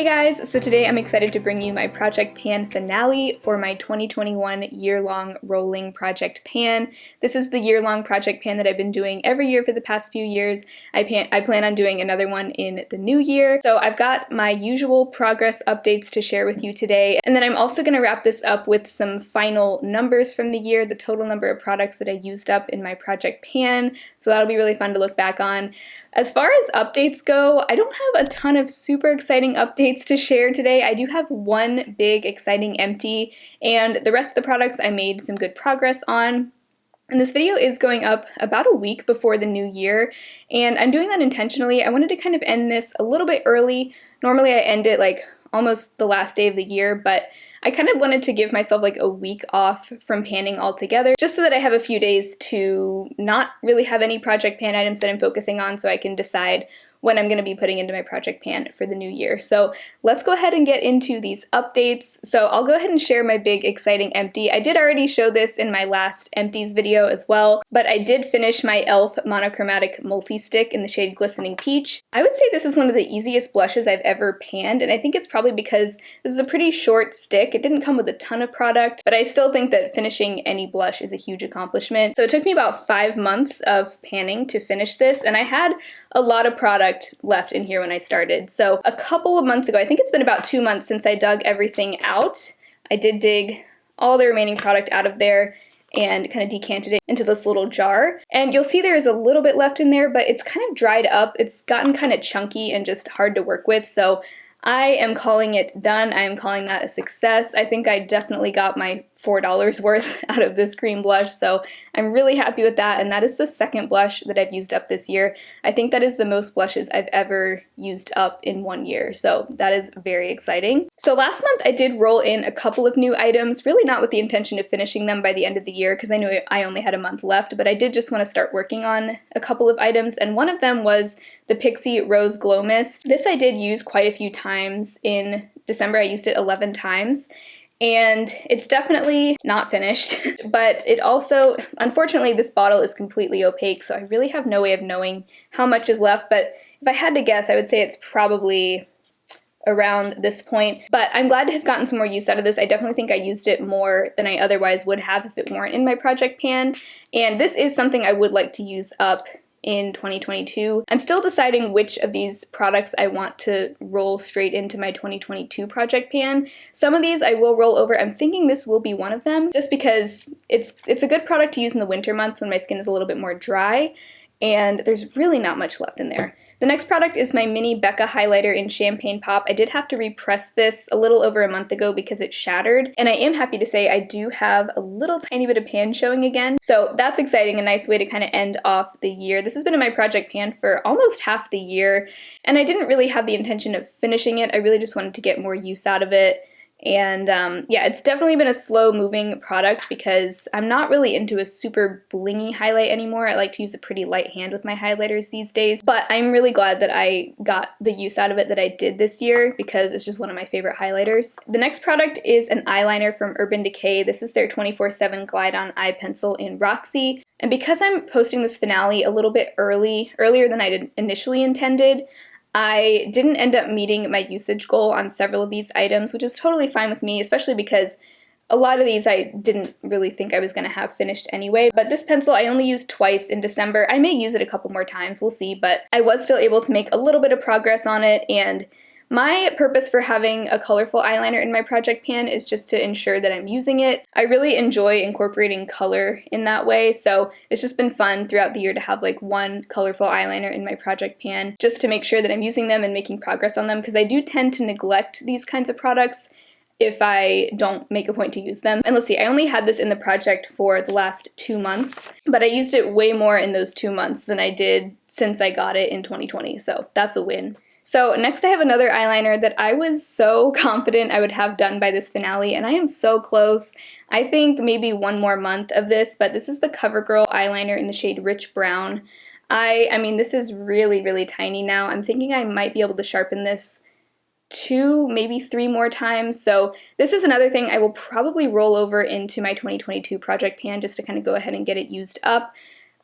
Hey guys, so today I'm excited to bring you my project pan finale for my 2021 year-long rolling project pan. This is the year-long project pan that I've been doing every year for the past few years. I plan on doing another one in the new year. So I've got my usual progress updates to share with you today, and then I'm also going to wrap this up with some final numbers from the year, the total number of products that I used up in my project pan, so that'll be really fun to look back on. As far as updates go, I don't have a ton of super exciting updates to share today. I do have one big exciting empty, and the rest of the products I made some good progress on. And this video is going up about a week before the new year, and I'm doing that intentionally. I wanted to kind of end this a little bit early. Normally I end it like almost the last day of the year, but I kind of wanted to give myself like a week off from panning altogether, just so that I have a few days to not really have any project pan items that I'm focusing on, so I can decide when I'm going to be putting into my project pan for the new year. So let's go ahead and get into these updates. So I'll go ahead and share my big exciting empty. I did already show this in my last empties video as well, but I did finish my e.l.f. monochromatic multi-stick in the shade Glistening Peach. I would say this is one of the easiest blushes I've ever panned, and I think it's probably because this is a pretty short stick. It didn't come with a ton of product, but I still think that finishing any blush is a huge accomplishment. So it took me about 5 months of panning to finish this, and I had a lot of product left in here when I started. So a couple of months ago, I think it's been about 2 months since I dug everything out, I did dig all the remaining product out of there and kind of decanted it into this little jar. And you'll see there's a little bit left in there, but it's kind of dried up. It's gotten kind of chunky and just hard to work with. So I am calling it done. I am calling that a success. I think I definitely got my $4 worth out of this cream blush, so I'm really happy with that, and that is the second blush that I've used up this year. I think that is the most blushes I've ever used up in 1 year, so that is very exciting. So last month I did roll in a couple of new items, really not with the intention of finishing them by the end of the year because I knew I only had a month left, but I did just want to start working on a couple of items, and one of them was the Pixi Rose Glow Mist. This I did use quite a few times in December. I used it 11 times. And it's definitely not finished, but it also, unfortunately, this bottle is completely opaque, so I really have no way of knowing how much is left, but if I had to guess, I would say it's probably around this point. But I'm glad to have gotten some more use out of this. I definitely think I used it more than I otherwise would have if it weren't in my project pan, and this is something I would like to use up in 2022. I'm still deciding which of these products I want to roll straight into my 2022 project pan. Some of these I will roll over. I'm thinking this will be one of them, just because it's a good product to use in the winter months when my skin is a little bit more dry, and there's really not much left in there. The next product is my mini Becca highlighter in Champagne Pop. I did have to repress this a little over a month ago because it shattered, and I am happy to say I do have a little tiny bit of pan showing again. So that's exciting, a nice way to kind of end off the year. This has been in my project pan for almost half the year, and I didn't really have the intention of finishing it. I really just wanted to get more use out of it. And yeah, it's definitely been a slow moving product because I'm not really into a super blingy highlight anymore. I like to use a pretty light hand with my highlighters these days, but I'm really glad that I got the use out of it that I did this year because it's just one of my favorite highlighters. The next product is an eyeliner from Urban Decay. This is their 24/7 Glide On Eye Pencil in Roxy. And because I'm posting this finale a little bit earlier than I did initially intended, I didn't end up meeting my usage goal on several of these items, which is totally fine with me, especially because a lot of these I didn't really think I was going to have finished anyway. But this pencil I only used twice in December. I may use it a couple more times, we'll see, but I was still able to make a little bit of progress on it, and my purpose for having a colorful eyeliner in my project pan is just to ensure that I'm using it. I really enjoy incorporating color in that way, so it's just been fun throughout the year to have like one colorful eyeliner in my project pan just to make sure that I'm using them and making progress on them, because I do tend to neglect these kinds of products if I don't make a point to use them. And let's see, I only had this in the project for the last 2 months, but I used it way more in those 2 months than I did since I got it in 2020, so that's a win. So next I have another eyeliner that I was so confident I would have done by this finale, and I am so close. I think maybe one more month of this, but this is the CoverGirl eyeliner in the shade Rich Brown. I mean, this is really, really tiny now. I'm thinking I might be able to sharpen this 2, maybe 3 more times. So this is another thing I will probably roll over into my 2022 project pan just to kind of go ahead and get it used up.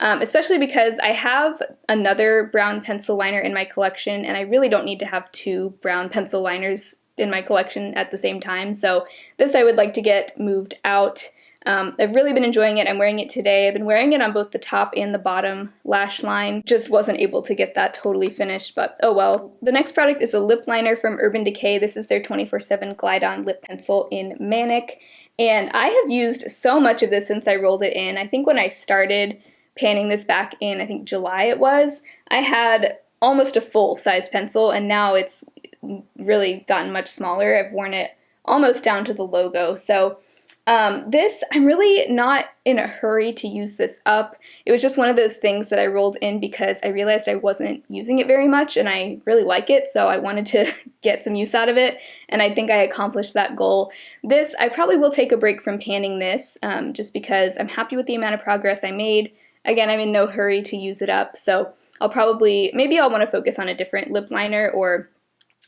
especially because I have another brown pencil liner in my collection, and I really don't need to have two brown pencil liners in my collection at the same time, so this I would like to get moved out. I've really been enjoying it. I'm wearing it today. I've been wearing it on both the top and the bottom lash line. Just wasn't able to get that totally finished, but oh well. The next product is a lip liner from Urban Decay. This is their 24/7 Glide On Lip Pencil in Manic, and I have used so much of this since I rolled it in. I think when I started panning this back in, I think July it was, I had almost a full-size pencil, and now it's really gotten much smaller. I've worn it almost down to the logo, so this, I'm really not in a hurry to use this up. It was just one of those things that I rolled in because I realized I wasn't using it very much and I really like it, so I wanted to get some use out of it, and I think I accomplished that goal. This, I probably will take a break from panning this, just because I'm happy with the amount of progress I made. Again, I'm in no hurry to use it up, so I'll probably, maybe I'll want to focus on a different lip liner or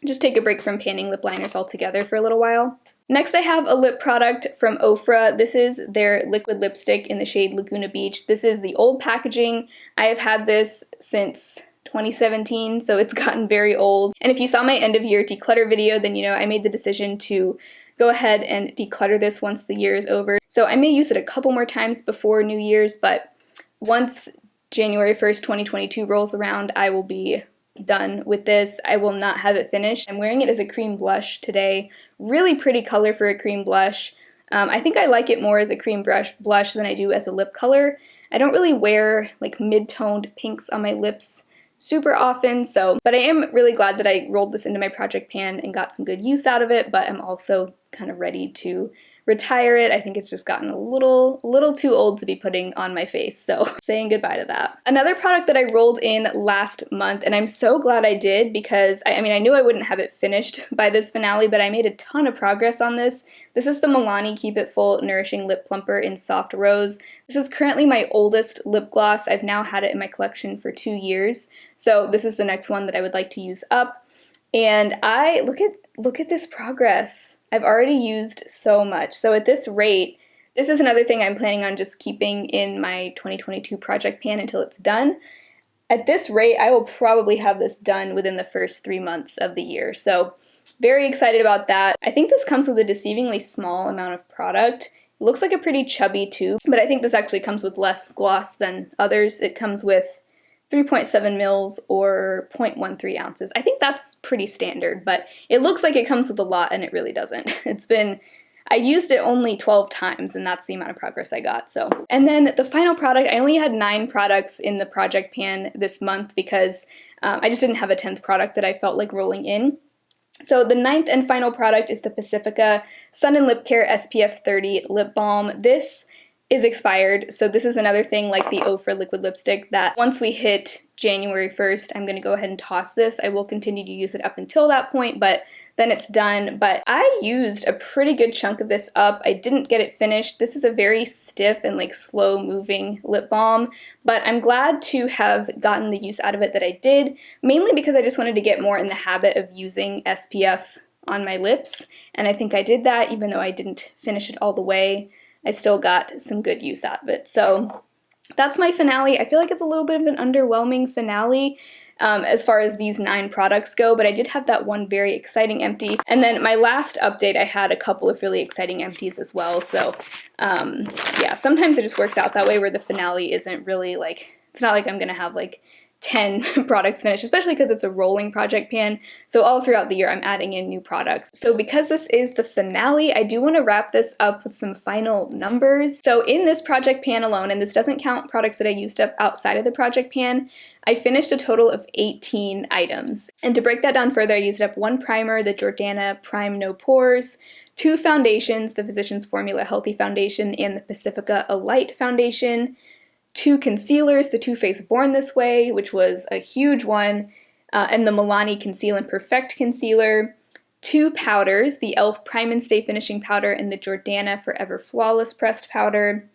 just take a break from panning lip liners altogether for a little while. Next I have a lip product from Ofra. This is their liquid lipstick in the shade Laguna Beach. This is the old packaging. I have had this since 2017, so it's gotten very old. And if you saw my end of year declutter video, then you know I made the decision to go ahead and declutter this once the year is over. So I may use it a couple more times before New Year's, but once January 1st, 2022 rolls around, I will be done with this. I will not have it finished. I'm wearing it as a cream blush today. Really pretty color for a cream blush. I think I like it more as a cream blush than I do as a lip color. I don't really wear like mid-toned pinks on my lips super often, but I am really glad that I rolled this into my project pan and got some good use out of it, but I'm also kind of ready to retire it. I think it's just gotten a little too old to be putting on my face, so saying goodbye to that. Another product that I rolled in last month, and I'm so glad I did because I mean I knew I wouldn't have it finished by this finale, but I made a ton of progress on this. This is the Milani Keep It Full Nourishing Lip Plumper in Soft Rose. This is currently my oldest lip gloss. I've now had it in my collection for 2 years, so this is the next one that I would like to use up. And look at this progress. I've already used so much. So at this rate, this is another thing I'm planning on just keeping in my 2022 project pan until it's done. At this rate, I will probably have this done within the first 3 months of the year. So very excited about that. I think this comes with a deceivingly small amount of product. It looks like a pretty chubby tube, but I think this actually comes with less gloss than others. It comes with 3.7 mils or 0.13 ounces. I think that's pretty standard, but it looks like it comes with a lot and it really doesn't. I used it only 12 times and that's the amount of progress I got, so. And then the final product, I only had 9 products in the project pan this month because I just didn't have a 10th product that I felt like rolling in. So the 9th and final product is the Pacifica Sun & Lip Care SPF 30 Lip Balm. This is expired, so this is another thing like the Ofra liquid lipstick that once we hit January 1st, I'm going to go ahead and toss this. I will continue to use it up until that point, but then it's done. But I used a pretty good chunk of this up. I didn't get it finished. This is a very stiff and like slow moving lip balm, but I'm glad to have gotten the use out of it that I did, mainly because I just wanted to get more in the habit of using SPF on my lips, and I think I did that even though I didn't finish it all the way. I still got some good use out of it. So that's my finale. I feel like it's a little bit of an underwhelming finale as far as these 9 products go, but I did have that one very exciting empty. And then my last update, I had a couple of really exciting empties as well. So yeah, sometimes it just works out that way where the finale isn't really like, it's not like I'm gonna have like 10 products finished, especially because it's a rolling project pan, so all throughout the year I'm adding in new products. So because this is the finale, I do want to wrap this up with some final numbers. So in this project pan alone, and this doesn't count products that I used up outside of the project pan, I finished a total of 18 items. And to break that down further, I used up 1 primer, the Jordana Prime No Pores, 2 foundations, the Physicians Formula Healthy Foundation and the Pacifica Alight Foundation, 2 concealers, the Too Faced Born This Way, which was a huge one, and the Milani Conceal and Perfect Concealer, 2 powders, the e.l.f. Prime and Stay Finishing Powder and the Jordana Forever Flawless Pressed Powder,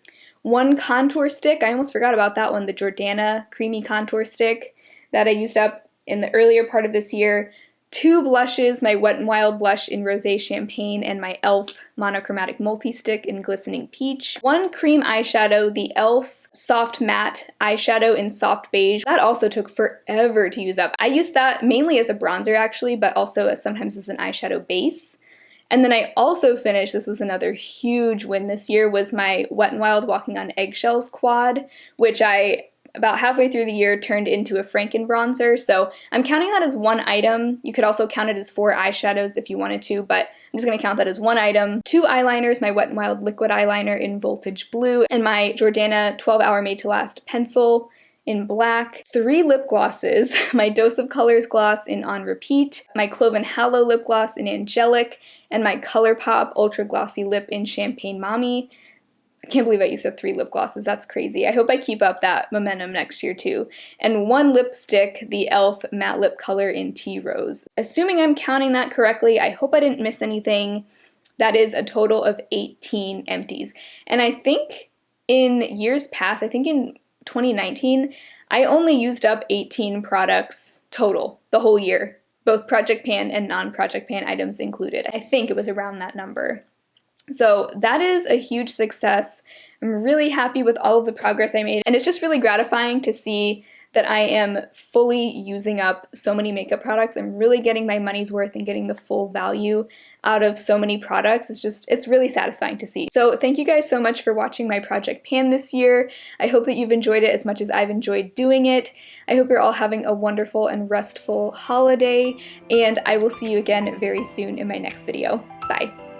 1 contour stick, I almost forgot about that one, the Jordana Creamy Contour Stick that I used up in the earlier part of this year, 2 blushes, my Wet n Wild blush in Rosé Champagne and my e.l.f. monochromatic multi-stick in Glistening Peach. 1 cream eyeshadow, the e.l.f. soft matte eyeshadow in soft beige. That also took forever to use up. I used that mainly as a bronzer actually, but also sometimes as an eyeshadow base. And then I also finished, this was another huge win this year, was my Wet n Wild Walking on Eggshells quad, which I about halfway through the year turned into a Franken bronzer, so I'm counting that as 1 item. You could also count it as 4 eyeshadows if you wanted to, but I'm just going to count that as 1 item. 2 eyeliners, my Wet n Wild liquid eyeliner in Voltage Blue, and my Jordana 12 Hour Made to Last pencil in black. 3 lip glosses, my Dose of Colors gloss in On Repeat, my Cloven Hallow lip gloss in Angelic, and my ColourPop Ultra Glossy Lip in Champagne Mommy. I can't believe I used up 3 lip glosses, that's crazy. I hope I keep up that momentum next year too. And 1 lipstick, the e.l.f. Matte Lip Color in Tea Rose. Assuming I'm counting that correctly, I hope I didn't miss anything. That is a total of 18 empties. And I think in years past, I think in 2019, I only used up 18 products total, the whole year. Both Project Pan and non-Project Pan items included. I think it was around that number. So that is a huge success. I'm really happy with all of the progress I made, and it's just really gratifying to see that I am fully using up so many makeup products. I'm really getting my money's worth and getting the full value out of so many products. It's really satisfying to see. So thank you guys so much for watching my Project Pan this year. I hope that you've enjoyed it as much as I've enjoyed doing it. I hope you're all having a wonderful and restful holiday, and I will see you again very soon in my next video. Bye.